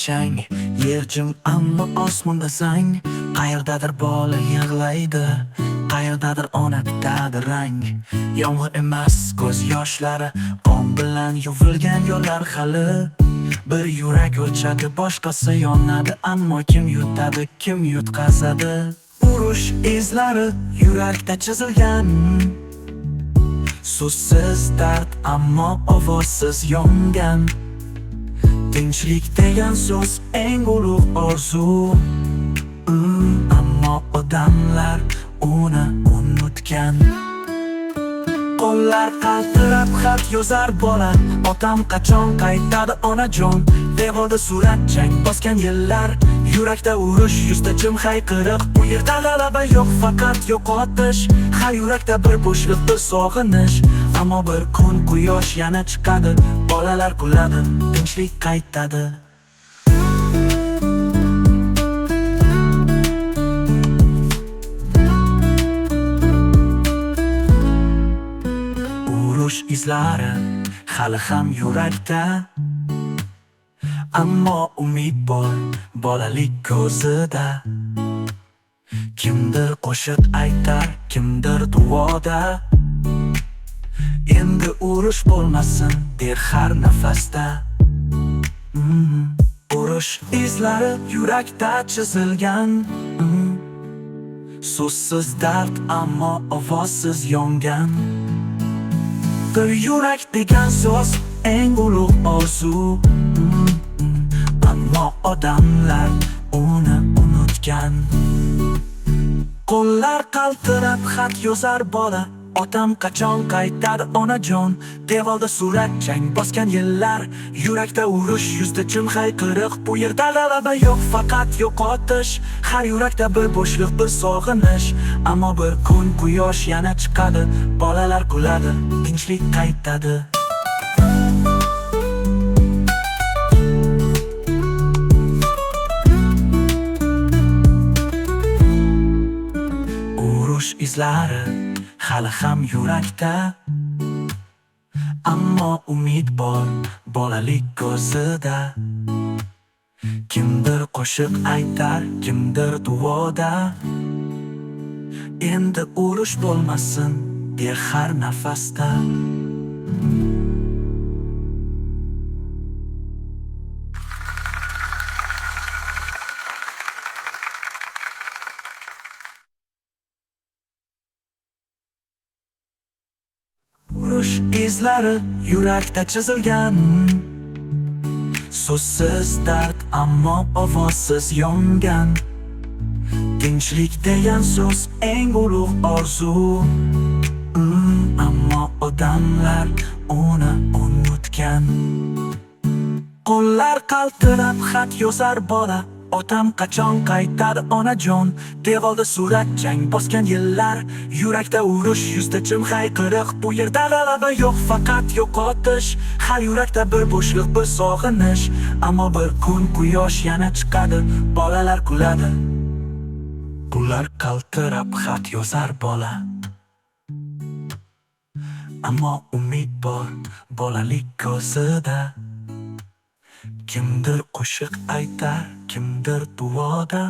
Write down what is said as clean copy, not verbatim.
chang, yer jim ammo osmonda zang. Qayerdadir bola yig'laydi, qayerdadir ona bitadi rang. Yomg'ir emas ko'z yoshlari, qon bilan yuvilgan yo'llar hali. Bir yurak o'chadi, boshqasi yonadi, ammo kim yutadi, kim yutqazadi? Urush izlari yurakda chizilgan, so'zsiz dard ammo ovozsiz yongan. Tinchlik degan so'z eng ulug' orzu, ammo odamlar uni unutgan. Qo'llar qaltirab xat yozar bola, otam qachon qaytadi onajon? Devorda surat chang bosgan yillar, yurakda urush, yuzda jim hayqiriq. Bu yerda g'alaba yo'q, faqat yo'qotish. Har yurakda bir bo'shliq, bir sog'inish. Ammo bir kun quyosh yana chiqadi, bolalar kuladi, tinchlik qaytadi. Urush izlari hali ham yurakda, ammo umid bor bolalik ko'zida. Kimdir qo'shiq aytar, kimdir duoda. Endi urush bo'lmasin der har nafasda. Urush izlari yurakda chizilgan, so'zsiz dard ammo ovozsiz yongan. Bir yurak degan so'z eng ulug' orzu, ammo odamlar uni unutgan. Qo'llar qaltirab xat yozar bola, otam qachon qaytadi onajon? Devorda surat chang bosgan yillar, yurakda urush, yuzda jim hayqiriq. Bu yerda g'alaba yo'q, faqat yo'qotish. Har yurakda bir bo'shliq, bir sog'inish. Ammo bir kun quyosh yana chiqadi, bolalar kuladi, tinchlik qaytadi. Urush izlari hali ham yurakda, ammo umid bor bolalik ko'zida. Kimdir qo'shiq aytar, kimdir duoda. Endi urush bo'lmasin der har nafasda. Urush izlari yurakda chizilgan, so'zsiz dard ammo ovozsiz yongan. Tinchlik degan so'z eng ulug' orzu, ammo odamlar uni unutgan. Qo'llar qaltirab xat yozar bola, otam qachon qaytadi onajon? Devorda surat chang bosgan yillar, yurakda urush, yuzda jim hayqiriq. Bu yerda g'alaba yo'q, faqat yo'qotish. Har yurakda bir bo'shliq, bir sog'inish. Ammo bir kun quyosh yana chiqadi, bolalar kuladi. Qo'llar qaltirab xat yozar bola, ammo umid bor bolalik ko'zida. Kimdir qo'shiq aytar, kimdir duoda.